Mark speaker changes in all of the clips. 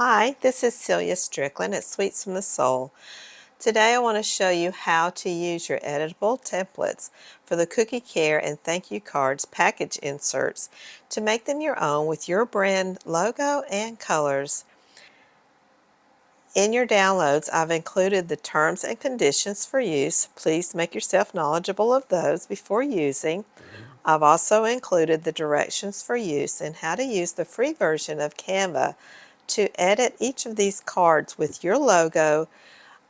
Speaker 1: Hi, this is Celia Strickland at Sweets from the Soul. Today I want to show you how to use your editable templates for the cookie care and thank you cards package inserts to make them your own with your brand logo and colors. In your downloads, I've included the terms and conditions for use. Please make yourself knowledgeable of those before using. I've also included the directions for use and how to use the free version of Canva to edit each of these cards with your logo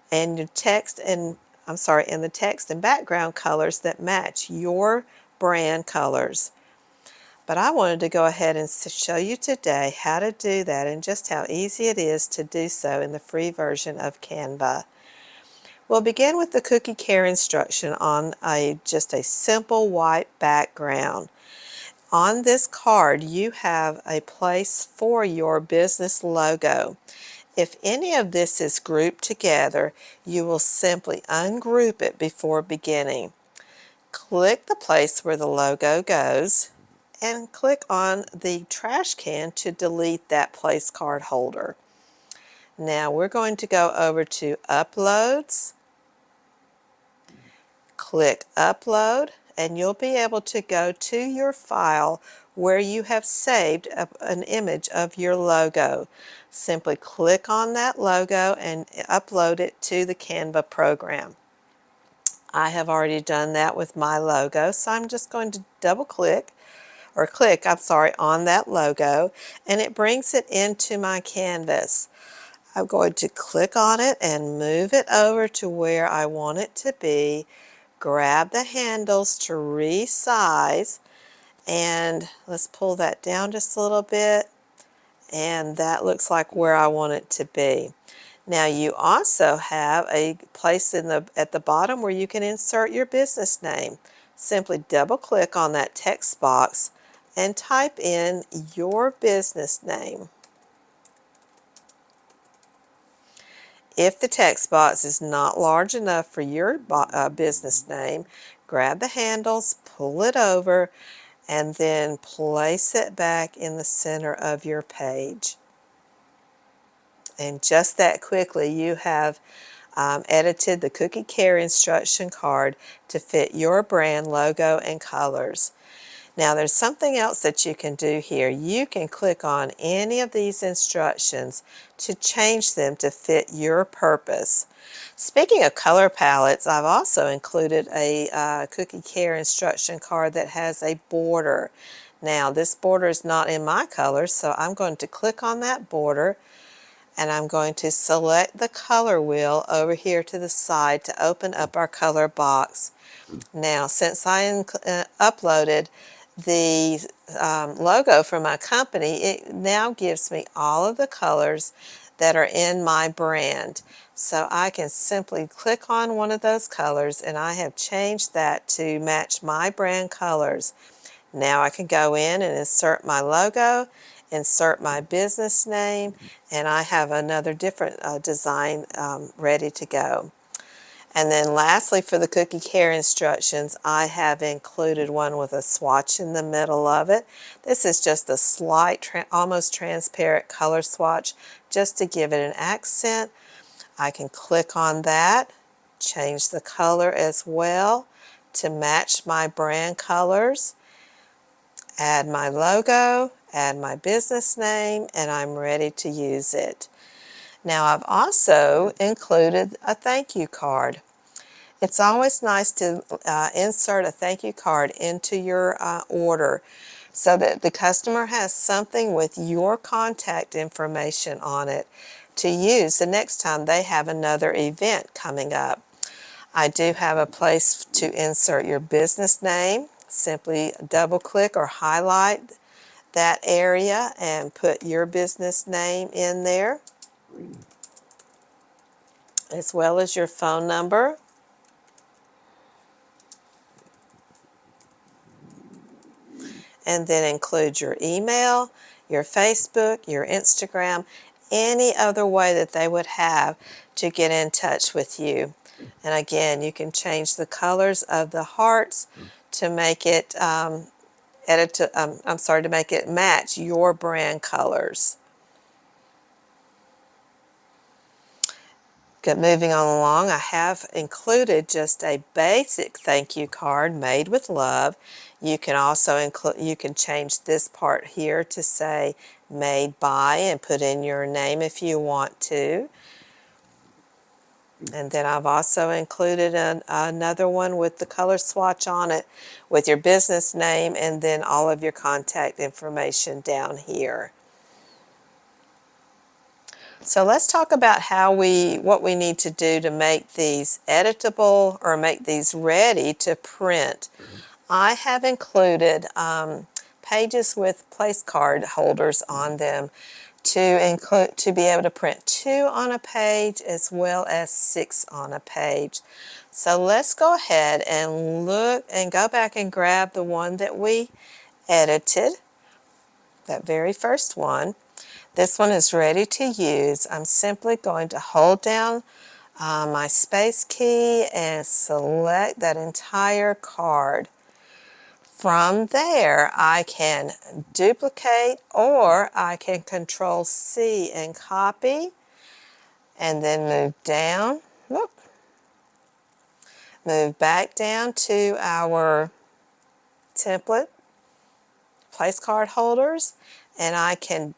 Speaker 1: and your text and the text and background colors that match your brand colors. But I wanted to go ahead and show you today how to do that and just how easy it is to do so in the free version of Canva. We'll begin with the cookie care instruction on just a simple white background. On this card, you have a place for your business logo. If any of this is grouped together, you will simply ungroup it before beginning. Click the place where the logo goes and click on the trash can to delete that place card holder. Now we're going to go over to Uploads, click Upload, and you'll be able to go to your file where you have saved an image of your logo. Simply click on that logo and upload it to the Canva program. I have already done that with my logo, so I'm just going to click on that logo, and it brings it into my canvas. I'm going to click on it and move it over to where I want it to be, grab the handles to resize, and let's pull that down just a little bit, and that looks like where I want it to be. Now you also have a place at the bottom where you can insert your business name. Simply double click on that text box and type in your business name. If the text box is not large enough for your business name, grab the handles, pull it over, and then place it back in the center of your page. And just that quickly, you have edited the cookie care instruction card to fit your brand logo and colors. Now there's something else that you can do here. You can click on any of these instructions to change them to fit your purpose. Speaking of color palettes, I've also included a cookie care instruction card that has a border. Now this border is not in my colors, so I'm going to click on that border, and I'm going to select the color wheel over here to the side to open up our color box. Now, since I uploaded the logo for my company, it now gives me all of the colors that are in my brand. So I can simply click on one of those colors, and I have changed that to match my brand colors. Now I can go in and insert my logo, insert my business name, and I have another different design ready to go. And then lastly, for the cookie care instructions, I have included one with a swatch in the middle of it. This is just a slight, almost transparent color swatch just to give it an accent. I can click on that, change the color as well to match my brand colors, add my logo, add my business name, and I'm ready to use it. Now I've also included a thank you card. It's always nice to insert a thank you card into your order so that the customer has something with your contact information on it to use the next time they have another event coming up. I do have a place to insert your business name. Simply double click or highlight that area and put your business name in there, as well as your phone number. And then include your email, your Facebook, your Instagram, any other way that they would have to get in touch with you. And again, you can change the colors of the hearts to make it to make it match your brand colors. Moving on along, I have included just a basic thank you card made with love. You can also you can change this part here to say made by and put in your name if you want to. And then I've also included another one with the color swatch on it with your business name and then all of your contact information down here. So let's talk about what we need to do to make these editable or make these ready to print. I have included pages with place card holders on them to be able to print 2 on a page as well as 6 on a page. So let's go ahead and look and go back and grab the one that we edited, that very first one. This one is ready to use. I'm simply going to hold down my space key and select that entire card. From there, I can duplicate or I can Control C and copy and then move down. Look, move back down to our template place card holders and I can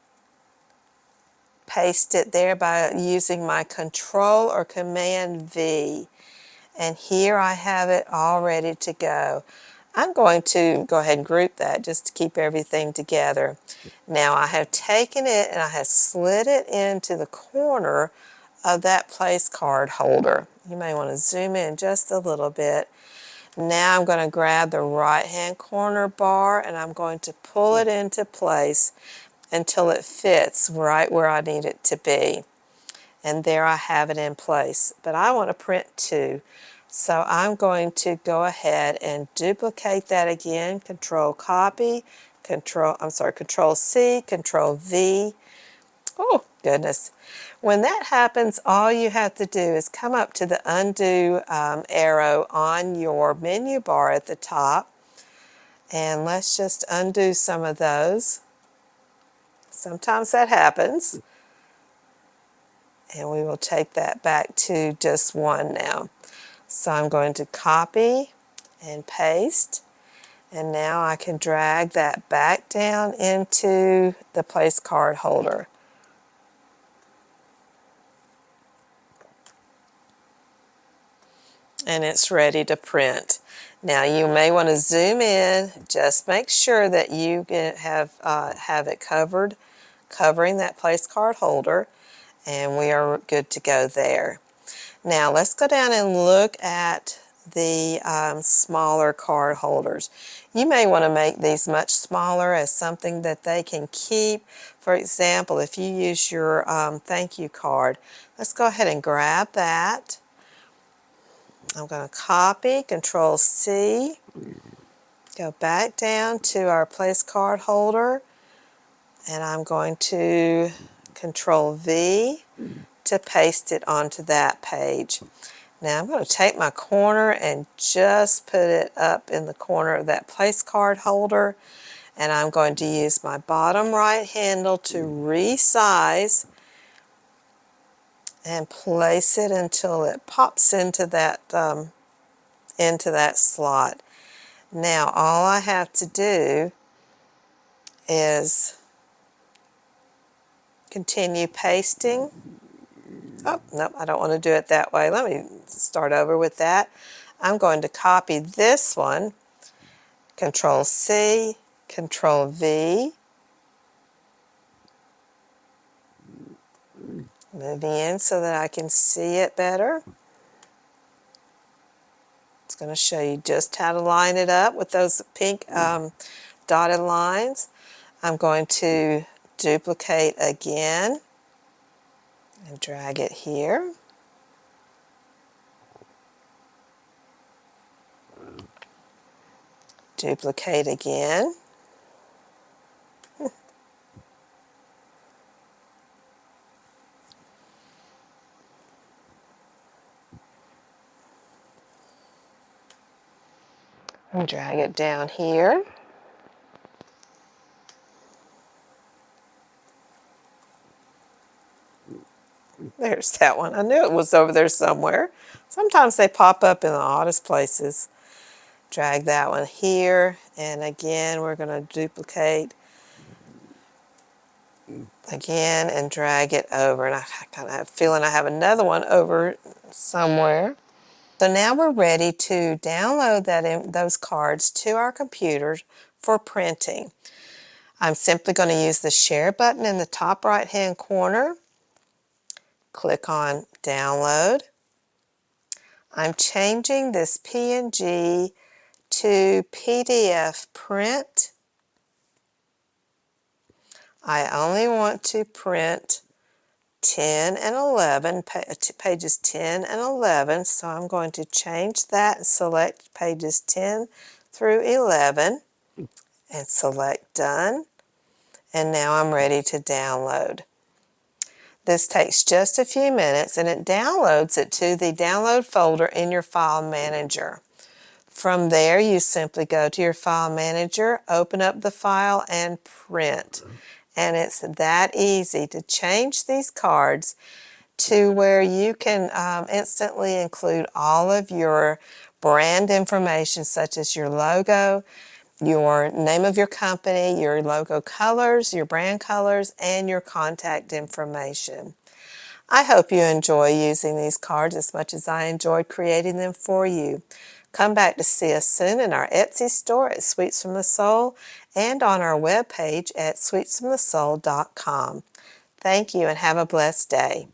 Speaker 1: paste it there by using my Control or Command V. And here I have it all ready to go. I'm going to go ahead and group that just to keep everything together. Now I have taken it and I have slid it into the corner of that place card holder. You may want to zoom in just a little bit. Now I'm going to grab the right hand corner bar and I'm going to pull it into place until it fits right where I need it to be. And there I have it in place. But I want to print 2. So I'm going to go ahead and duplicate that again. Control copy, Control C, Control V. Oh, goodness. When that happens, all you have to do is come up to the undo arrow on your menu bar at the top. And let's just undo some of those. Sometimes that happens. And we will take that back to just 1 now. So I'm going to copy and paste. And now I can drag that back down into the place card holder. And it's ready to print. Now you may want to zoom in. Just make sure that you have it covering that place card holder. And we are good to go there. Now let's go down and look at the smaller card holders. You may want to make these much smaller as something that they can keep. For example, if you use your thank you card, let's go ahead and grab that. I'm going to copy, Control C, go back down to our place card holder, and I'm going to Control V to paste it onto that page. Now I'm going to take my corner and just put it up in the corner of that place card holder, and I'm going to use my bottom right handle to resize and place it until it pops into that slot. Now all I have to do is continue pasting. Oh, nope, I don't want to do it that way. Let me start over with that. I'm going to copy this one, Control C, Control V, moving in so that I can see it better. It's going to show you just how to line it up with those pink dotted lines. I'm going to duplicate again and drag it here. Duplicate again. And drag it down here. There's that one. I knew it was over there somewhere. Sometimes they pop up in the oddest places. Drag that one here, and again we're going to duplicate again and drag it over. And I kind of have a feeling I have another one over somewhere. So now we're ready to download those cards to our computers for printing. I'm simply going to use the share button in the top right hand corner. Click on download. I'm changing this PNG to PDF print. I only want to print 10 and 11, pages 10 and 11, so I'm going to change that and select pages 10 through 11 and select done. And now I'm ready to download. This takes just a few minutes and it downloads it to the download folder in your file manager. From there, you simply go to your file manager, open up the file, and print. And it's that easy to change these cards to where you can instantly include all of your brand information, such as your logo, your name of your company, your logo colors, your brand colors, and your contact information. I hope you enjoy using these cards as much as I enjoyed creating them for you. Come back to see us soon in our Etsy store at Sweets from the Soul and on our webpage at sweetsfromthesoul.com. Thank you and have a blessed day.